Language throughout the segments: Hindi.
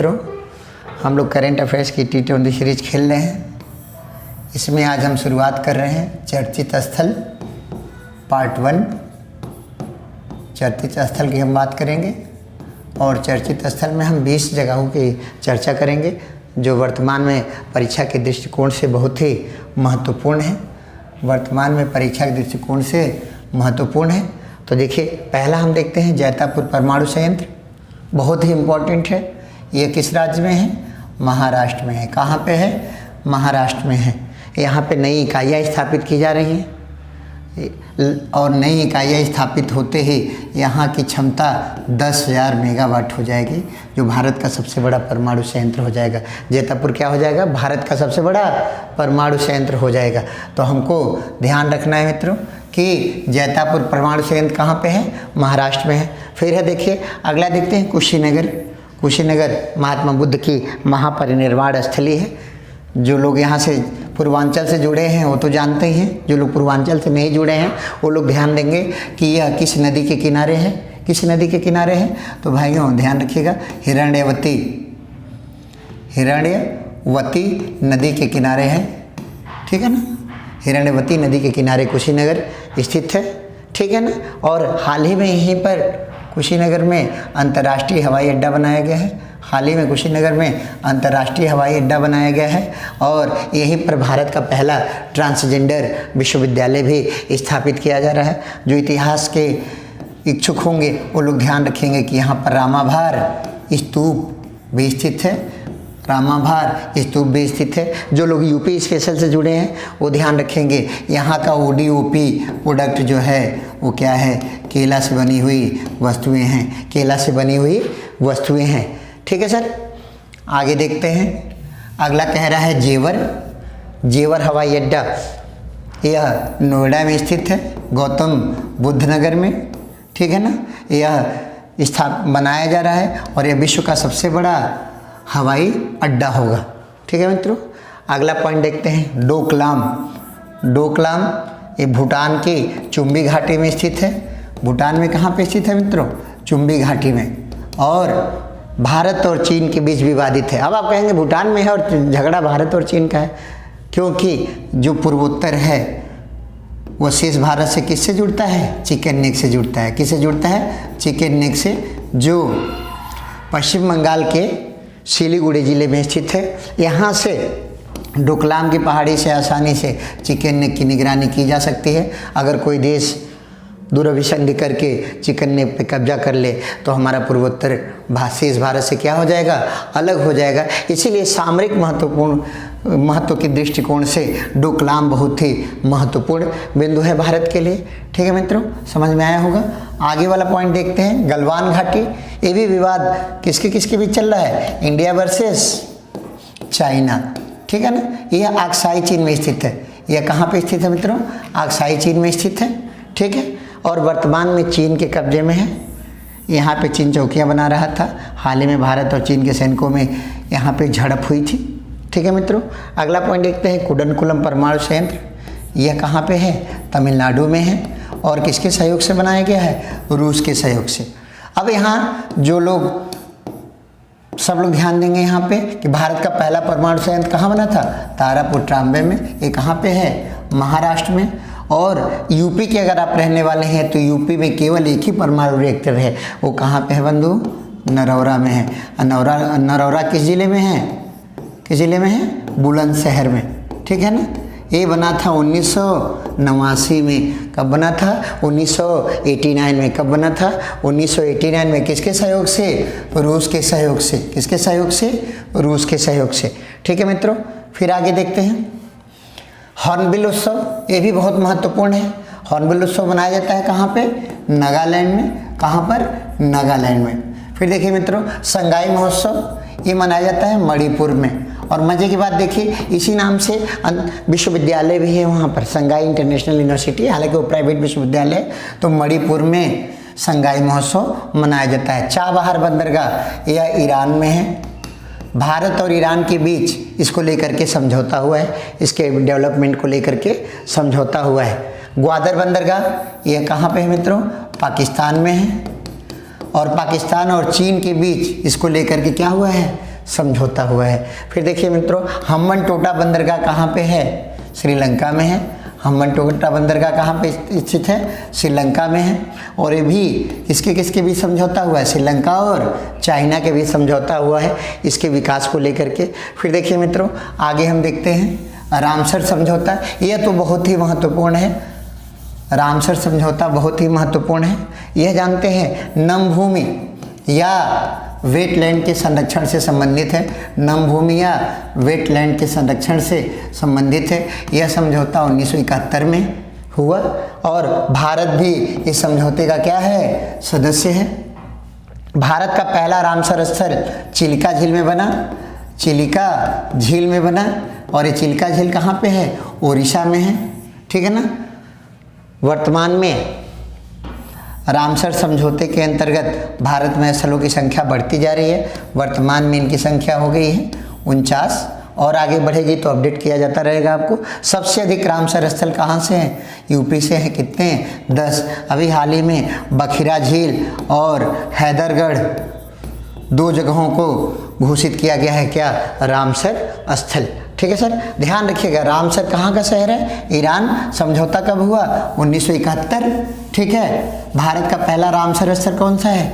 मित्रों, हम लोग करेंट अफेयर्स की T20 सीरीज खेल रहे हैं। इसमें आज हम शुरुआत कर रहे हैं चर्चित स्थल पार्ट 1। चर्चित स्थल की हम बात करेंगे और चर्चित स्थल में हम 20 जगहों की चर्चा करेंगे जो वर्तमान में परीक्षा के दृष्टिकोण से बहुत ही महत्वपूर्ण है। वर्तमान में परीक्षा के दृष्टिकोण से महत्वपूर्ण है। तो देखिए, पहला हम देखते हैं जैतापुर परमाणु संयंत्र, बहुत ही इम्पोर्टेंट है। ये किस राज्य में है? महाराष्ट्र में है। कहाँ पे है? महाराष्ट्र में है। यहाँ पे नई इकाइयाँ स्थापित की जा रही हैं और नई इकाइयाँ स्थापित होते ही यहाँ की क्षमता 10,000 मेगावाट हो जाएगी, जो भारत का सबसे बड़ा परमाणु संयंत्र हो जाएगा। जैतापुर क्या हो जाएगा? भारत का सबसे बड़ा परमाणु संयंत्र हो जाएगा। तो हमको ध्यान रखना है मित्रों कि जैतापुर परमाणु संयंत्र कहाँ पे है? महाराष्ट्र में है। फिर है, देखिए अगला देखते हैं कुशीनगर। कुशीनगर महात्मा बुद्ध की महापरिनिर्वाण स्थली है। जो लोग यहाँ से पूर्वांचल से जुड़े हैं वो तो जानते ही हैं, जो लोग पूर्वांचल से नहीं जुड़े हैं वो लोग ध्यान देंगे कि यह किस नदी के किनारे है। किस नदी के किनारे है? तो भाइयों ध्यान रखिएगा, हिरण्यवती नदी के किनारे है। ठीक है ना? हिरण्यवती नदी के किनारे कुशीनगर स्थित है। ठीक है ना? और हाल ही में यहीं पर कुशीनगर में अंतर्राष्ट्रीय हवाई अड्डा बनाया गया है। हाल ही में कुशीनगर में अंतर्राष्ट्रीय हवाई अड्डा बनाया गया है और यहीं पर भारत का पहला ट्रांसजेंडर विश्वविद्यालय भी स्थापित किया जा रहा है। जो इतिहास के इच्छुक होंगे वो लोग ध्यान रखेंगे कि यहाँ पर रामाभार स्तूप भी स्थित है। रामाभार स्तूप भी स्थित है। जो लोग यूपी स्पेशल से जुड़े हैं वो ध्यान रखेंगे यहाँ का ODOP प्रोडक्ट जो है वो क्या है? केला से बनी हुई वस्तुएं हैं। केला से बनी हुई वस्तुएं हैं। ठीक है सर, आगे देखते हैं। अगला कह रहा है जेवर। जेवर हवाई अड्डा यह नोएडा में स्थित है, गौतम बुद्ध नगर में। ठीक है ना? यह बनाया जा रहा है और यह विश्व का सबसे बड़ा हवाई अड्डा होगा। ठीक है मित्रों, अगला पॉइंट देखते हैं डोकलाम। डोकलाम ये भूटान की चुम्बी घाटी में स्थित है। भूटान में कहाँ पे स्थित है मित्रों? चुम्बी घाटी में। और भारत और चीन के बीच विवादित है। अब आप कहेंगे भूटान में है और झगड़ा भारत और चीन का है, क्योंकि जो पूर्वोत्तर है वो शेष भारत से किससे जुड़ता है? चिकन नेक से जुड़ता है। किससे जुड़ता है? चिकन नेक से, जो पश्चिम बंगाल के सिलीगुड़ी जिले में स्थित है। यहाँ से डोकलाम की पहाड़ी से आसानी से चिकन नेक की निगरानी की जा सकती है। अगर कोई देश दूरभिसंधि करके चिकन नेक पे कब्जा कर ले तो हमारा पूर्वोत्तर शेष भारत से क्या हो जाएगा? अलग हो जाएगा। इसीलिए सामरिक महत्व के दृष्टिकोण से डोकलाम बहुत ही महत्वपूर्ण बिंदु है भारत के लिए। ठीक है मित्रों, समझ में आया होगा। आगे वाला पॉइंट देखते हैं गलवान घाटी। ये भी विवाद किसके बीच चल रहा है? India versus China. ठीक है ना? यह आक्साई चीन में स्थित है। यह कहाँ पे स्थित है मित्रों? आक्साई चीन में स्थित है। ठीक है, और वर्तमान में चीन के कब्जे में है। यहाँ पे चीन चौकियाँ बना रहा था। हाल ही में भारत और चीन के सैनिकों में यहाँ पे झड़प हुई थी। ठीक है मित्रों, अगला पॉइंट देखते हैं कुडनकुलम परमाणु संयंत्र। यह कहाँ पे है? तमिलनाडु में है और किसके सहयोग से बनाया गया है? रूस के सहयोग से। अब यहाँ जो लोग सब लोग ध्यान देंगे यहाँ पे कि भारत का पहला परमाणु संयंत्र कहाँ बना था? तारापुर ट्राम्बे में। ये कहाँ पे है? महाराष्ट्र में। और यूपी के अगर आप रहने वाले हैं तो यूपी में केवल एक ही परमाणु रिएक्टर है। वो कहाँ पे है बंधु? नरौरा में है। नरौरा किस जिले में है? किस जिले में है? बुलंदशहर में। ठीक है ना? ये बना था 1989 में। कब बना था? 1989 में। कब बना था? 1989 में। किसके सहयोग से? रूस के सहयोग से। किसके सहयोग से? रूस के सहयोग से। ठीक है मित्रों, फिर आगे देखते हैं हॉर्नबिल उत्सव। ये भी बहुत महत्वपूर्ण है। हॉर्नबिल उत्सव मनाया जाता है कहाँ पे? नागालैंड में। कहाँ पर? नागालैंड में। फिर देखिए मित्रों संगाई महोत्सव, ये मनाया जाता है मणिपुर में। और मजे की बात देखिए, इसी नाम से विश्वविद्यालय भी है वहाँ पर, संगाई इंटरनेशनल यूनिवर्सिटी। हालांकि वो प्राइवेट विश्वविद्यालय है। तो मणिपुर में संगाई महोत्सव मनाया जाता है। चाबहार बंदरगाह यह ईरान में है। भारत और ईरान के बीच इसको लेकर के समझौता हुआ है। इसके डेवलपमेंट को लेकर के समझौता हुआ है। ग्वादर बंदरगाह यह कहाँ पे है मित्रों? पाकिस्तान में है। और पाकिस्तान और चीन के बीच इसको लेकर के क्या हुआ है? समझौता हुआ है। फिर देखिए मित्रों, हम्बनटोटा बंदरगाह कहाँ पे है? श्रीलंका में है। हम्बनटोटा बंदरगाह कहाँ पे स्थित है? श्रीलंका में है। और ये भी किसके किसके बीच समझौता हुआ है? श्रीलंका और चाइना के बीच समझौता हुआ है इसके विकास को लेकर के। फिर देखिए मित्रों, आगे हम देखते हैं रामसर समझौता। यह तो बहुत ही महत्वपूर्ण है। रामसर समझौता बहुत ही महत्वपूर्ण है। यह जानते हैं नमभूमि या वेटलैंड के संरक्षण से संबंधित है। नमभूमि या वेटलैंड के संरक्षण से संबंधित है। यह समझौता 1971 में हुआ और भारत भी इस समझौते का क्या है? सदस्य है। भारत का पहला रामसर स्थल चिल्का झील में बना। चिल्का झील में बना और ये चिल्का झील कहाँ पे है? ओडिशा में है। ठीक है ना। वर्तमान में रामसर समझौते के अंतर्गत भारत में स्थलों की संख्या बढ़ती जा रही है। वर्तमान में इनकी संख्या हो गई है 49 और आगे बढ़ेगी तो अपडेट किया जाता रहेगा आपको। सबसे अधिक रामसर स्थल कहाँ से हैं? यूपी से हैं। कितने? 10। अभी हाल ही में बखिरा झील और हैदरगढ़ 2 जगहों को घोषित किया गया है क्या? रामसर स्थल। ठीक है सर, ध्यान रखिएगा। रामसर कहाँ का शहर है? ईरान। समझौता कब हुआ? 1971। ठीक है। भारत का पहला रामसर स्थल कौन सा है?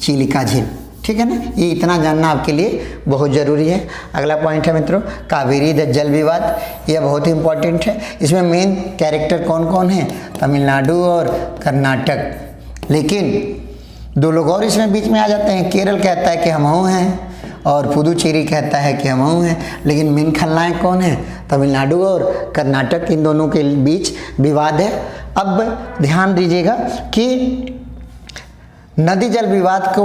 चिल्का झील। ठीक है ना। ये इतना जानना आपके लिए बहुत ज़रूरी है। अगला पॉइंट है मित्रों, कावेरी जल विवाद। यह बहुत ही इंपॉर्टेंट है। इसमें मेन कैरेक्टर कौन कौन है? तमिलनाडु और कर्नाटक। लेकिन 2 लोग और इसमें बीच में आ जाते हैं। केरल कहता है कि हमहू हैं और पुदुचेरी कहता है कि हमहू हैं। लेकिन मेन खलनायक कौन है? तमिलनाडु और कर्नाटक। इन दोनों के बीच विवाद है। अब ध्यान दीजिएगा कि नदी जल विवाद को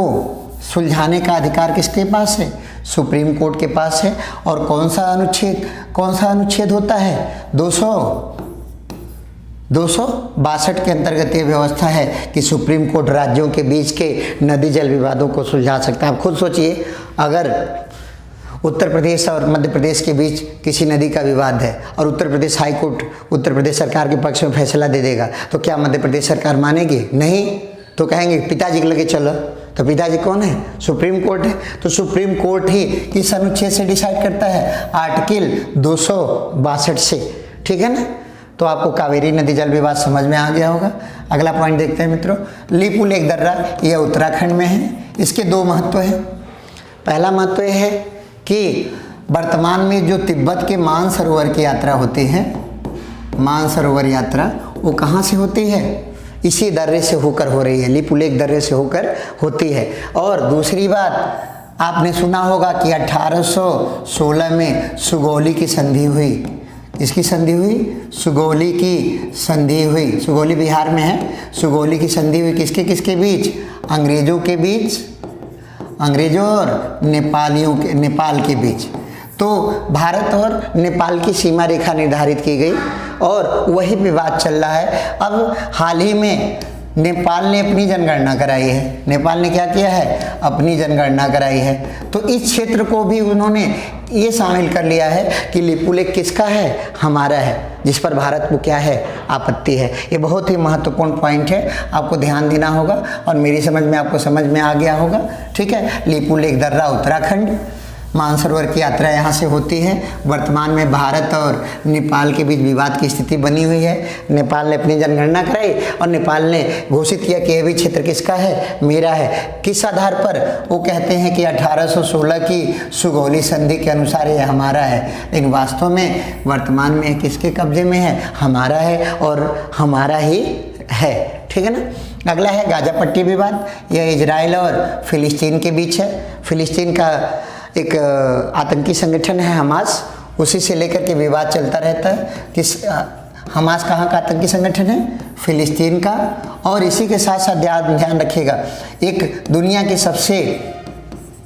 सुलझाने का अधिकार किसके पास है? सुप्रीम कोर्ट के पास है। और कौन सा अनुच्छेद होता है? 262 के अंतर्गत ये व्यवस्था है कि सुप्रीम कोर्ट राज्यों के बीच के नदी जल विवादों को सुलझा सकता है। आप खुद सोचिए, अगर उत्तर प्रदेश और मध्य प्रदेश के बीच किसी नदी का विवाद है और उत्तर प्रदेश हाई कोर्ट उत्तर प्रदेश सरकार के पक्ष में फैसला दे देगा तो क्या मध्य प्रदेश सरकार मानेगी? नहीं। तो कहेंगे पिताजी के लगे चलो। तो पिताजी कौन है? सुप्रीम कोर्ट है। तो सुप्रीम कोर्ट ही इस अनुच्छेद से डिसाइड करता है, आर्टिकल 262 से। ठीक है ना। तो आपको कावेरी नदी जल विवाद समझ में आ गया होगा। अगला पॉइंट देखते हैं मित्रों, लिपु लेक दर्रा। यह उत्तराखंड में है। इसके 2 महत्व हैं। पहला महत्व यह है कि वर्तमान में जो तिब्बत के मानसरोवर की यात्रा होती है, मानसरोवर यात्रा, वो कहाँ से होती है? इसी दर्रे से होकर हो रही है। लिपु लेक दर्रे से होकर होती है। और दूसरी बात, आपने सुना होगा कि 1816 में सुगौली की संधि हुई। किसकी संधि हुई? सुगौली की संधि हुई। सुगौली बिहार में है। सुगौली की संधि हुई किसके किसके बीच? अंग्रेजों के बीच, अंग्रेजों और नेपाल के बीच। तो भारत और नेपाल की सीमा रेखा निर्धारित की गई और वही विवाद चल रहा है। अब हाल ही में नेपाल ने अपनी जनगणना कराई है। नेपाल ने क्या किया है? अपनी जनगणना कराई है। तो इस क्षेत्र को भी उन्होंने ये शामिल कर लिया है कि लिपु लेक किसका है? हमारा है, जिस पर भारत को क्या है? आपत्ति है। ये बहुत ही महत्वपूर्ण पॉइंट है, आपको ध्यान देना होगा और मेरी समझ में आपको समझ में आ गया होगा। ठीक है। लिपु लेक दर्रा उत्तराखंड, मानसरोवर की यात्रा यहाँ से होती है। वर्तमान में भारत और नेपाल के बीच विवाद की स्थिति बनी हुई है। नेपाल ने अपनी जनगणना कराई और नेपाल ने घोषित किया कि यह भी क्षेत्र किसका है? मेरा है। किस आधार पर? वो कहते हैं कि 1816 की सुगौली संधि के अनुसार ये हमारा है। लेकिन वास्तव में वर्तमान में किसके कब्जे में है? हमारा है और हमारा ही है। ठीक है ना। अगला है गाजा पट्टी विवाद। यह इजराइल और फिलिस्तीन के बीच है। फिलिस्तीन का एक आतंकी संगठन है हमास, उसी से लेकर के विवाद चलता रहता है। किस हमास कहाँ का आतंकी संगठन है? फिलिस्तीन का। और इसी के साथ साथ ध्यान रखिएगा, एक दुनिया की सबसे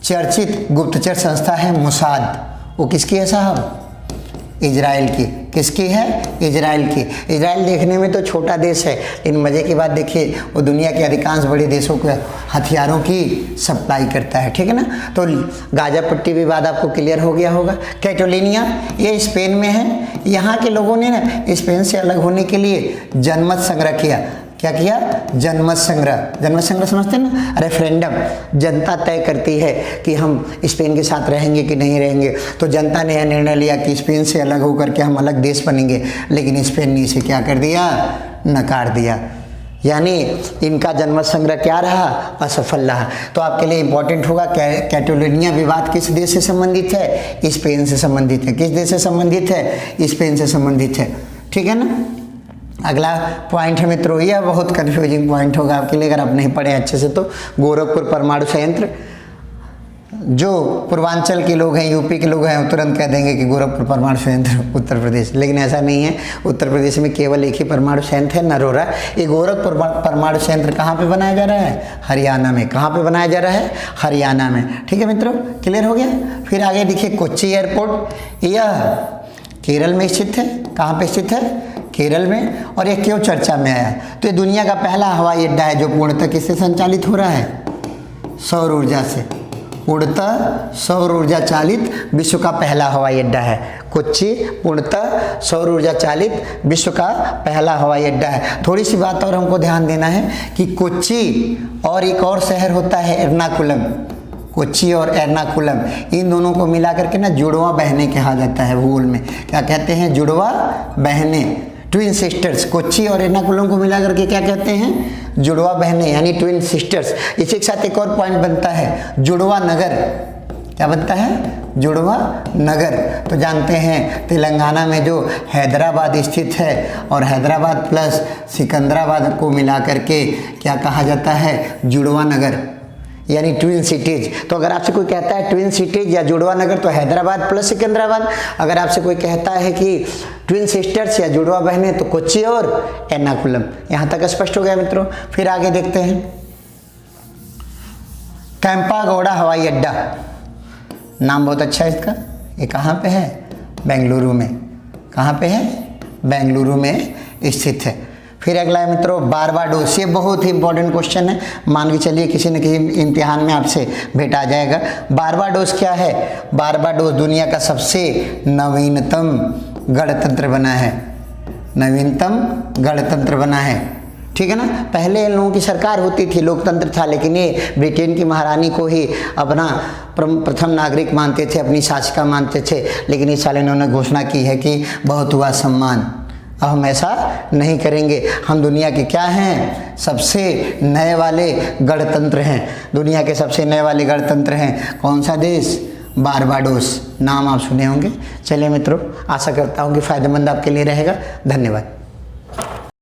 चर्चित गुप्तचर संस्था है मोसाद। वो किसकी है साहब? इजराइल की। किसकी है? इजराइल की। इजराइल देखने में तो छोटा देश है, लेकिन मज़े की बात देखिए, वो दुनिया के अधिकांश बड़े देशों को हथियारों की सप्लाई करता है। ठीक है ना। तो गाजा पट्टी विवाद आपको क्लियर हो गया होगा। कैटोलिनिया, ये स्पेन में है। यहाँ के लोगों ने ना स्पेन से अलग होने के लिए जनमत संग्रह किया। क्या किया? जनमत संग्रह। जनमत संग्रह समझते हैं ना? रेफरेंडम। जनता तय करती है कि हम स्पेन के साथ रहेंगे कि नहीं रहेंगे। तो जनता ने यह निर्णय लिया कि स्पेन से अलग होकर के हम अलग देश बनेंगे, लेकिन स्पेन ने इसे क्या कर दिया? नकार दिया। यानी इनका जनमत संग्रह क्या रहा? असफल रहा। तो आपके लिए इंपॉर्टेंट होगा कैटलोनिया विवाद किस देश से संबंधित है? स्पेन से संबंधित है। किस देश से संबंधित है? स्पेन से संबंधित है। ठीक है ना? अगला पॉइंट है मित्रों, यह बहुत कंफ्यूजिंग पॉइंट होगा आपके लिए अगर आप नहीं पढ़े अच्छे से तो। गोरखपुर परमाणु संयंत्र, जो पूर्वांचल के लोग हैं, यूपी के लोग हैं, वो तुरंत कह देंगे कि गोरखपुर परमाणु संयंत्र उत्तर प्रदेश, लेकिन ऐसा नहीं है। उत्तर प्रदेश में केवल एक ही परमाणु संयंत्र है, नरोरा। ये गोरखपुर परमाणु संयंत्र कहाँ पे बनाया जा रहा है? हरियाणा में। कहाँ पे बनाया जा रहा है? हरियाणा में। ठीक है मित्रों, क्लियर हो गया? फिर आगे देखिए कोच्चि एयरपोर्ट, यह केरल में स्थित है। कहाँ पे स्थित है? केरल में। और यह क्यों चर्चा में आया? तो ये दुनिया का पहला हवाई अड्डा है जो पूर्णतः किससे संचालित हो रहा है? सौर ऊर्जा से। पूर्णतः सौर ऊर्जा चालित विश्व का पहला हवाई अड्डा है। कोच्चि पूर्णतः सौर ऊर्जा चालित विश्व का पहला हवाई अड्डा है। थोड़ी सी बात और हमको ध्यान देना है कि कोच्चि और एक और शहर होता है एर्नाकुलम। कोच्चि और एर्नाकुलम, इन दोनों को मिला करके ना जुड़वा बहनें कहा जाता है भूगोल में। क्या कहते हैं? जुड़वा बहनें, ट्विन सिस्टर्स। कोच्चि और एर्नाकुलम को मिला करके क्या कहते हैं? जुड़वा बहनें, यानी ट्विन सिस्टर्स। इसी के साथ एक और पॉइंट बनता है, जुड़वा नगर। क्या बनता है? जुड़वा नगर। तो जानते हैं तेलंगाना में जो हैदराबाद स्थित है, और हैदराबाद प्लस सिकंदराबाद को मिला करके क्या कहा जाता है? जुड़वा नगर, यानी ट्विन सिटीज। तो अगर आपसे कोई कहता है ट्विन सिटीज या जुड़वा नगर, तो हैदराबाद प्लस सिकंदराबाद। अगर आपसे कोई कहता है कि ट्विन सिस्टर्स या जुड़वा बहनें, तो कोच्चि और एर्नाकुलम। यहाँ तक स्पष्ट हो गया मित्रों। फिर आगे देखते हैं, कैंपागौड़ा हवाई अड्डा, नाम बहुत अच्छा है इसका। ये कहाँ पे है? बेंगलुरु में। कहाँ पे है? बेंगलुरु में स्थित है। फिर अगला है मित्रों बारबाडोस। ये बहुत ही इंपॉर्टेंट क्वेश्चन है, मान के चलिए किसी न किसी इम्तिहान में आपसे भेटा जाएगा। बारबाडोस क्या है? बारबाडोस दुनिया का सबसे नवीनतम गणतंत्र बना है। नवीनतम गणतंत्र बना है। ठीक है ना? पहले इन लोगों की सरकार होती थी, लोकतंत्र था, लेकिन ये ब्रिटेन की महारानी को ही अपना प्रथम नागरिक मानते थे, अपनी शासिका मानते थे। लेकिन इस साल इन्होंने घोषणा की है कि बहुत हुआ सम्मान, अब हम ऐसा नहीं करेंगे। हम दुनिया के क्या हैं? सबसे नए वाले गणतंत्र हैं। दुनिया के सबसे नए वाले गणतंत्र हैं। कौन सा देश? बारबाडोस। नाम आप सुने होंगे। चलिए मित्रों, आशा करता हूँ कि फ़ायदेमंद आपके लिए रहेगा। धन्यवाद।